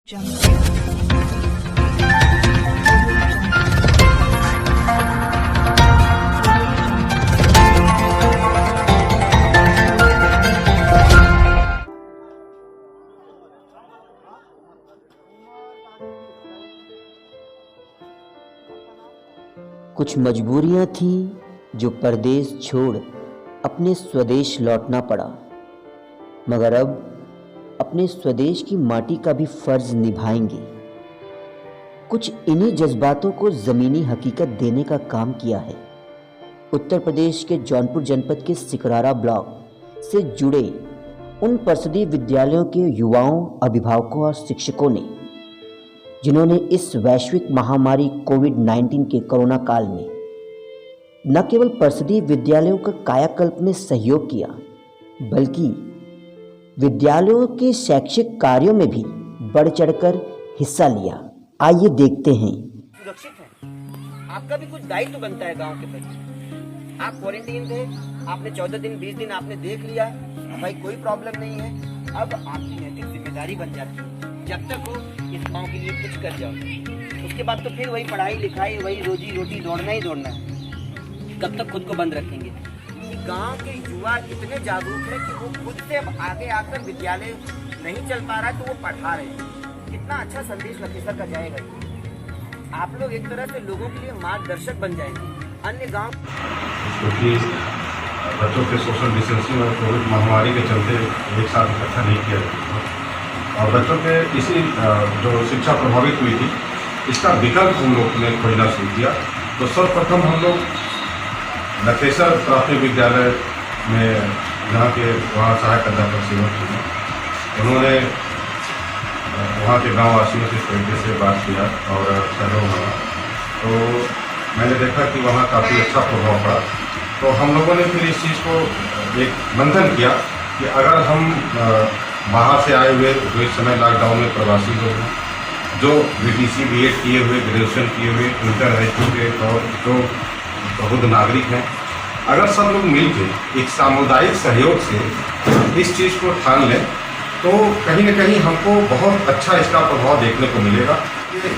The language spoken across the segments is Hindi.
कुछ मजबूरियां थीं जो परदेश छोड़ अपने स्वदेश लौटना पड़ा, मगर अब अपने स्वदेश की माटी का भी फर्ज निभाएंगे। कुछ इन्हीं जज्बातों को ज़मीनी हकीकत देने का काम किया है उत्तर प्रदेश के जौनपुर जनपद के सिकरारा ब्लॉक से जुड़े उन परिषदीय विद्यालयों के युवाओं, अभिभावकों और शिक्षकों ने, जिन्होंने इस वैश्विक महामारी कोविड-19 के कोरोना काल में न केवल परिषदीय विद्यालयों का कायाकल्प में सहयोग किया, बल्कि विद्यालयों के शैक्षिक कार्यों में भी बढ़ चढ़कर हिस्सा लिया। आइए देखते हैं। सुरक्षित है, आपका भी कुछ दायित्व बनता है गांव के प्रति। आप क्वारंटीन थे, आपने 14 दिन 20 दिन आपने देख लिया, भाई कोई प्रॉब्लम नहीं है। अब आपकी नैतिक जिम्मेदारी बन जाती है, जब तक हो इस गांव के लिए कुछ कर जाओ। उसके बाद तो फिर वही पढ़ाई लिखाई, वही रोजी रोटी, दौड़ना ही दौड़ना है। कब तक खुद को बंद रखेंगे? गांव के युवा इतने जागरूक है कि वो खुद से अब आगे आकर विद्यालय नहीं चल पा रहा है तो वो पढ़ा रहे हैं। कितना अच्छा संदेश लखीसर का जाएगा। आप लोग एक तरह से लोगों के लिए मार्गदर्शक बन जाएंगे। अन्य गांव क्योंकि बच्चों के सोशल डिस्टेंसिंग और कोविड महामारी के चलते एक साथ इकट्ठा नहीं किया जाता और बच्चों के इसी जो शिक्षा प्रभावित हुई थी, इसका विकल्प हम लोग ने खोजना शुरू किया। तो सर्वप्रथम हम लोग लखेसर प्राथमिक विद्यालय में यहाँ के वहाँ सहायक अध्यापक सेवक थे, उन्होंने वहाँ के गाँव वासियों से इस तरीके से बात किया और सहयोग हुआ। तो मैंने देखा कि वहाँ काफ़ी अच्छा प्रभाव पड़ा। तो हम लोगों ने फिर इस चीज़ को एक बंधन किया कि अगर हम बाहर से आए हुए जो इस समय लॉकडाउन में प्रवासी लोग हैं, जो BTC B.Ed किए हुए, ग्रेजुएशन किए हुए, इंटर हाई स्कूल के और जो बहुत नागरिक हैं, अगर सब लोग मिलकर एक सामुदायिक सहयोग से इस चीज़ को ठान लें तो कहीं न कहीं हमको बहुत अच्छा इसका प्रभाव देखने को मिलेगा।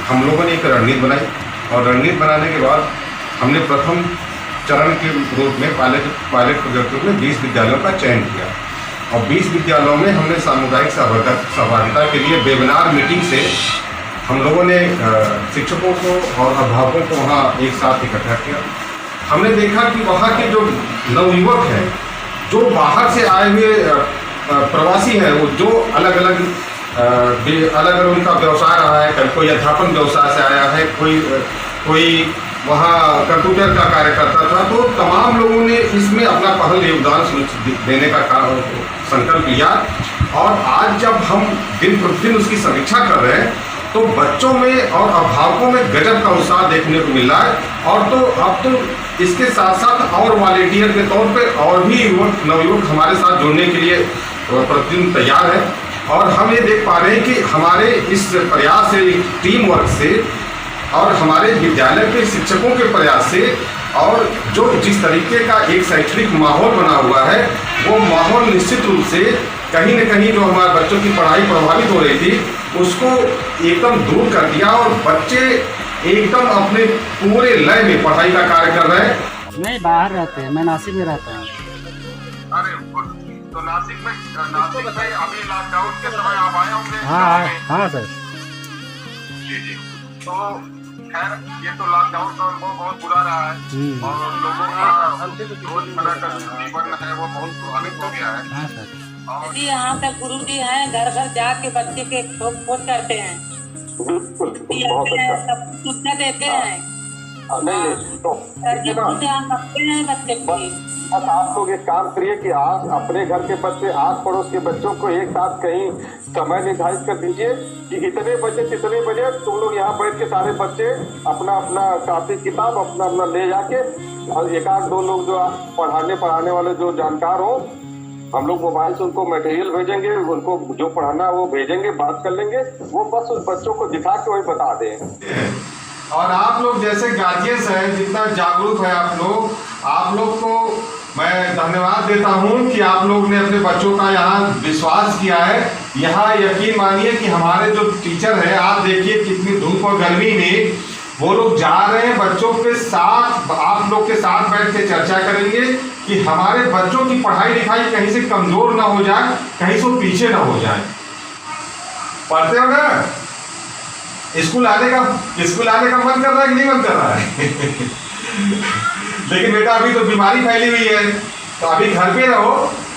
हम लोगों ने एक रणनीति बनाई और रणनीति बनाने के बाद हमने प्रथम चरण के रूप में पायलट प्रोजेक्ट रूप में 20 विद्यालयों का चयन किया और 20 विद्यालयों में हमने सामुदायिक सहभागिता के लिए वेबिनार मीटिंग से हम लोगों ने शिक्षकों को और अभिभावकों को वहाँ एक साथ इकट्ठा किया। हमने देखा कि वहाँ के जो नवयुवक हैं, जो बाहर से आए हुए प्रवासी हैं, वो जो अलग अलग उनका व्यवसाय रहा है, कोई अध्यापन व्यवसाय से आया है, कोई वहाँ कंप्यूटर का कार्य करता था, तो तमाम लोगों ने इसमें अपना पहल योगदान देने का संकल्प लिया। और आज जब हम दिन प्रतिदिन उसकी समीक्षा कर रहे हैं तो बच्चों में और अभिभावकों में गजब का उत्साह देखने को मिल रहा है। और तो अब तो इसके साथ साथ और वॉलेंटियर के तौर पे और भी नवयुवक हमारे साथ जुड़ने के लिए प्रतिदिन तैयार है। और हम ये देख पा रहे हैं कि हमारे इस प्रयास से, टीम वर्क से और हमारे विद्यालय के शिक्षकों के प्रयास से और जो जिस तरीके का एक शैक्षणिक माहौल बना हुआ है, वो माहौल निश्चित रूप से कहीं न कहीं जो हमारे बच्चों की पढ़ाई प्रभावित हो रही थी उसको एकदम दूर कर दिया और बच्चे एकदम अपने पूरे लय में पढ़ाई का कार्य कर रहे हैं। नहीं, बाहर रहते हैं, मैं नासिक में रहता हूँ। अरे तो नासिक में अभी लॉकडाउन के समय आप आए होंगे? हाँ सर जी। तो खैर ये तो लॉकडाउन का बहुत बुरा रहा है और लोगों का रोजमर्रा का जीवन है वो बहुत प्रभावित हो गया है। हाँ सर। जी, यहाँ तक गुरु जी हैं, घर घर जाके बच्चे के खोज करते हैं, सब सूचना देते हैं, ध्यान रखते हैं बच्चे को। बस आप लोग एक काम करिए कि आज अपने घर के बच्चे, आस पड़ोस के बच्चों को एक साथ कहीं समय निर्धारित कर दीजिए कि इतने बजे तुम लोग यहाँ बैठ के सारे बच्चे अपना कॉपी किताब अपना ले जाके और एक आध दो लोग जो पढ़ाने वाले जो जानकार हो, हम लोग मोबाइल से उनको मटेरियल भेजेंगे, उनको जो पढ़ाना है वो भेजेंगे, बात कर लेंगे, वो बस उस बच्चों को दिखा के वही बता दें। और आप लोग जैसे गार्जियंस हैं, जितना जागरूक है आप लोग को मैं धन्यवाद देता हूं कि आप लोग ने अपने बच्चों का यहाँ विश्वास किया है। यहाँ यकीन मानिए कि हमारे जो टीचर हैं, आप देखिए कितनी धूप और गर्मी में वो लोग जा रहे हैं बच्चों के साथ, आप लोग के साथ बैठ के चर्चा करेंगे कि हमारे बच्चों की पढ़ाई लिखाई कहीं से कमजोर ना हो जाए, कहीं से पीछे ना हो जाए। पढ़ते हो ना? स्कूल आने का मन कर रहा है कि नहीं मन कर रहा है? लेकिन बेटा अभी तो बीमारी फैली हुई है, तो अभी घर पे रहो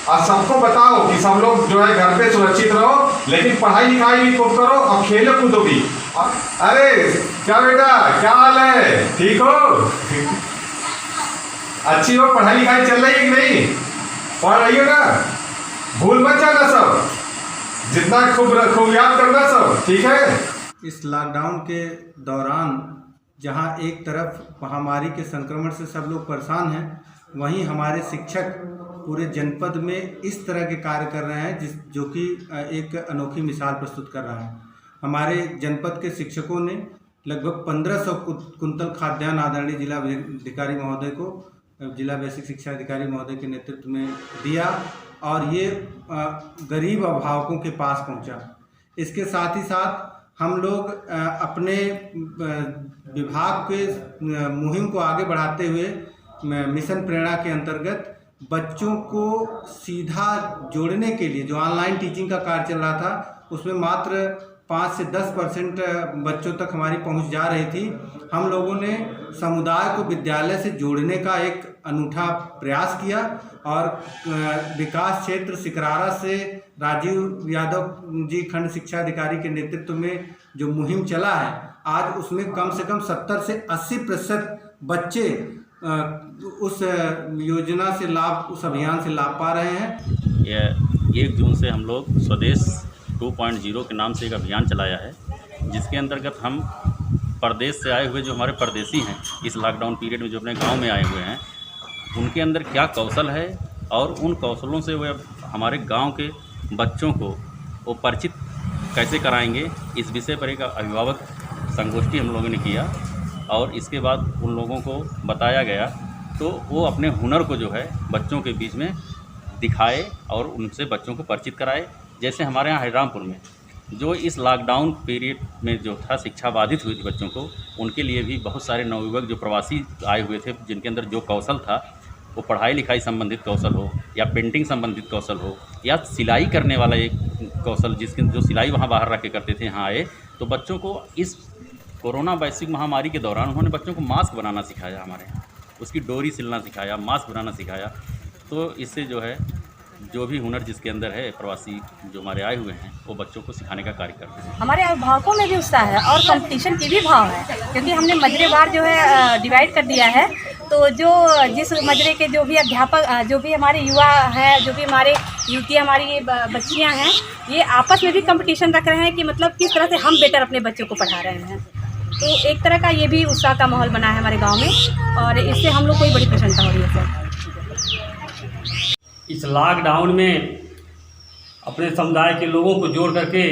और सबको बताओ कि सब लोग जो है घर पे सुरक्षित रहो, लेकिन पढ़ाई लिखाई भी खूब करो और खेलो कूदो भी। अरे क्या बेटा, क्या हाल है? ठीक हो? अच्छी हो? पढ़ाई लिखाई चल रही है कि नहीं? पढ़ रही हो ना? भूल मत जाना सब, जितना खूब याद करना सब, ठीक है? इस लॉकडाउन के दौरान जहां एक तरफ महामारी के संक्रमण से सब लोग परेशान हैं, वहीं हमारे शिक्षक पूरे जनपद में इस तरह के कार्य कर रहे हैं जो कि एक अनोखी मिसाल प्रस्तुत कर रहा है। हमारे जनपद के शिक्षकों ने लगभग 1500 कुंतल खाद्यान्न आदरणीय जिला अधिकारी महोदय को, जिला बेसिक शिक्षा अधिकारी महोदय के नेतृत्व में दिया और ये गरीब अभिभावकों के पास पहुंचा। इसके साथ ही साथ हम लोग अपने विभाग के मुहिम को आगे बढ़ाते हुए मिशन प्रेरणा के अंतर्गत बच्चों को सीधा जोड़ने के लिए जो ऑनलाइन टीचिंग का कार्य चल रहा था, उसमें मात्र 5 से 10% बच्चों तक हमारी पहुंच जा रही थी। हम लोगों ने समुदाय को विद्यालय से जोड़ने का एक अनूठा प्रयास किया और विकास क्षेत्र सिकरारा से राजीव यादव जी खंड शिक्षा अधिकारी के नेतृत्व में जो मुहिम चला है, आज उसमें कम से कम 70 से 80% बच्चे उस योजना से लाभ, उस अभियान से लाभ पा रहे हैं। यह 1 जून से हम लोग स्वदेश 2.0 के नाम से एक अभियान चलाया है, जिसके अंतर्गत हम प्रदेश से आए हुए जो हमारे परदेसी हैं, इस लॉकडाउन पीरियड में जो अपने गांव में आए हुए हैं, उनके अंदर क्या कौशल है और उन कौशलों से वे हमारे गांव के बच्चों को वो परिचित कैसे कराएंगे, इस विषय पर एक अभिभावक संगोष्ठी हम लोगों ने किया और इसके बाद उन लोगों को बताया गया, तो वो अपने हुनर को जो है बच्चों के बीच में दिखाए और उनसे बच्चों को परिचित कराए। जैसे हमारे यहाँ हरिरामपुर में जो इस लॉकडाउन पीरियड में जो था शिक्षा बाधित हुई थी बच्चों को, उनके लिए भी बहुत सारे नवयुवक जो प्रवासी आए हुए थे, जिनके अंदर जो कौशल था वो पढ़ाई लिखाई संबंधित कौशल हो या पेंटिंग संबंधित कौशल हो या सिलाई करने वाला एक कौशल, जिसके जो सिलाई वहाँ बाहर रख के करते थे, यहाँ आए तो बच्चों को इस कोरोना वैश्विक महामारी के दौरान उन्होंने बच्चों को मास्क बनाना सिखाया, हमारे यहाँ उसकी डोरी सिलना सिखाया, मास्क बनाना सिखाया। तो इससे जो है जो भी हुनर जिसके अंदर है, प्रवासी जो हमारे आए हुए हैं वो बच्चों को सिखाने का कार्य करते हैं। हमारे अभिभावकों में भी उत्साह है और कंपटीशन की भी भाव है, क्योंकि हमने मजरेवार जो है डिवाइड कर दिया है। तो जो जिस मजरे के जो भी अध्यापक, जो भी हमारे युवा हैं, जो भी हमारे युवतियाँ, हमारी बच्चियाँ हैं, ये आपस में भी कंपटीशन रख रहे हैं कि मतलब किस तरह से हम बेटर अपने बच्चों को पढ़ा रहे हैं। तो एक तरह का ये भी उत्साह का माहौल बना है हमारे गाँव में और इससे हम लोग को बड़ी प्रसन्नता हो रही है सर। इस लॉकडाउन में अपने समुदाय के लोगों को जोड़ करके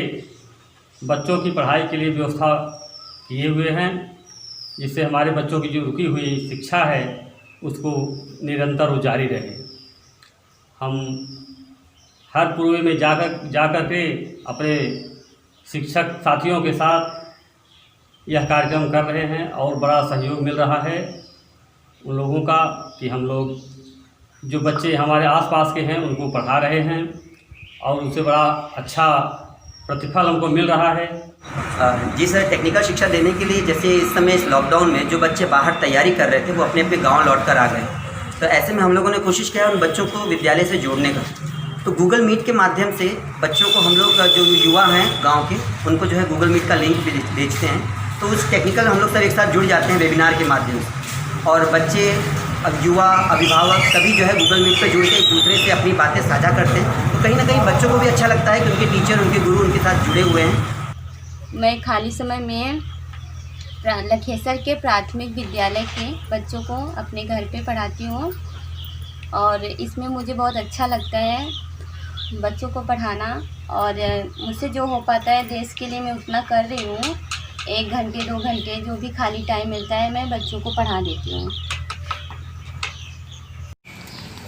बच्चों की पढ़ाई के लिए व्यवस्था किए हुए हैं, जिससे हमारे बच्चों की जो रुकी हुई शिक्षा है उसको निरंतर वो जारी रहे। हम हर पूर्व में जा कर के अपने शिक्षक साथियों के साथ यह कार्यक्रम कर रहे हैं और बड़ा सहयोग मिल रहा है उन लोगों का कि हम लोग जो बच्चे हमारे आसपास के हैं उनको पढ़ा रहे हैं और उनसे बड़ा अच्छा प्रतिफल हमको मिल रहा है। जी सर, टेक्निकल शिक्षा देने के लिए जैसे इस समय इस लॉकडाउन में जो बच्चे बाहर तैयारी कर रहे थे वो अपने अपने गांव लौट कर आ गए, तो ऐसे में हम लोगों ने कोशिश किया उन बच्चों को विद्यालय से जोड़ने का। तो गूगल मीट के माध्यम से बच्चों को हम लोग जो युवा हैं गाँव के, उनको जो है गूगल मीट का लिंक भेजते हैं, तो उस टेक्निकल हम लोग सब एक साथ जुड़ जाते हैं वेबिनार के माध्यम से, और बच्चे, युवा, अभिभावक सभी जो है गूगल मीट पर जुड़ के एक दूसरे से अपनी बातें साझा करते हैं। तो कहीं ना कहीं बच्चों को भी अच्छा लगता है कि उनके टीचर, उनके गुरु उनके साथ जुड़े हुए हैं। मैं खाली समय में लखेसर के प्राथमिक विद्यालय के बच्चों को अपने घर पे पढ़ाती हूँ और इसमें मुझे बहुत अच्छा लगता है बच्चों को पढ़ाना, और मुझसे जो हो पाता है देश के लिए मैं उतना कर रही हूँ। 1 घंटे 2 घंटे जो भी खाली टाइम मिलता है मैं बच्चों को पढ़ा देती हूँ।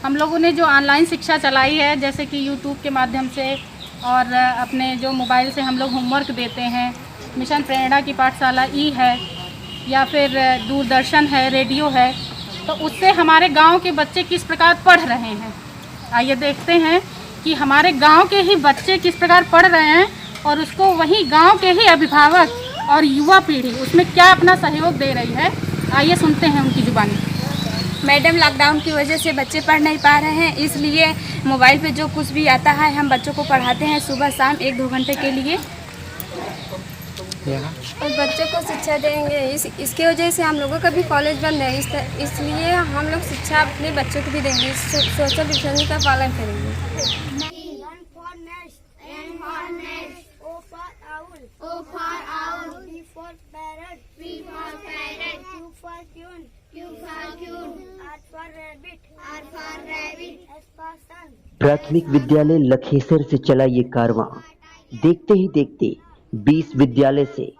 हम लोगों ने जो ऑनलाइन शिक्षा चलाई है, जैसे कि यूट्यूब के माध्यम से और अपने जो मोबाइल से हम लोग होमवर्क देते हैं, मिशन प्रेरणा की पाठशाला ई है या फिर दूरदर्शन है, रेडियो है, तो उससे हमारे गांव के बच्चे किस प्रकार पढ़ रहे हैं। आइए देखते हैं कि हमारे गांव के ही बच्चे किस प्रकार पढ़ रहे हैं और उसको वहीं गांव के ही अभिभावक और युवा पीढ़ी उसमें क्या अपना सहयोग दे रही है। आइए सुनते हैं उनकी जुबानी। मैडम, लॉकडाउन की वजह से बच्चे पढ़ नहीं पा रहे हैं, इसलिए मोबाइल पे जो कुछ भी आता है हम बच्चों को पढ़ाते हैं सुबह शाम 1-2 घंटे के लिए और बच्चों को शिक्षा देंगे। इसके वजह से हम लोगों का भी कॉलेज बंद है, इसलिए हम लोग शिक्षा अपने बच्चों को भी देंगे, सोशल डिस्टेंसिंग का पालन करेंगे। प्राथमिक विद्यालय लखेसर से चला ये कारवां देखते ही देखते 20 विद्यालय से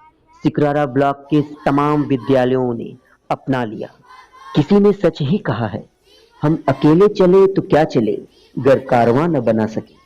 सिकरारा ब्लॉक के तमाम विद्यालयों ने अपना लिया। किसी ने सच ही कहा है, हम अकेले चले तो क्या चले, गर कारवां न बना सके।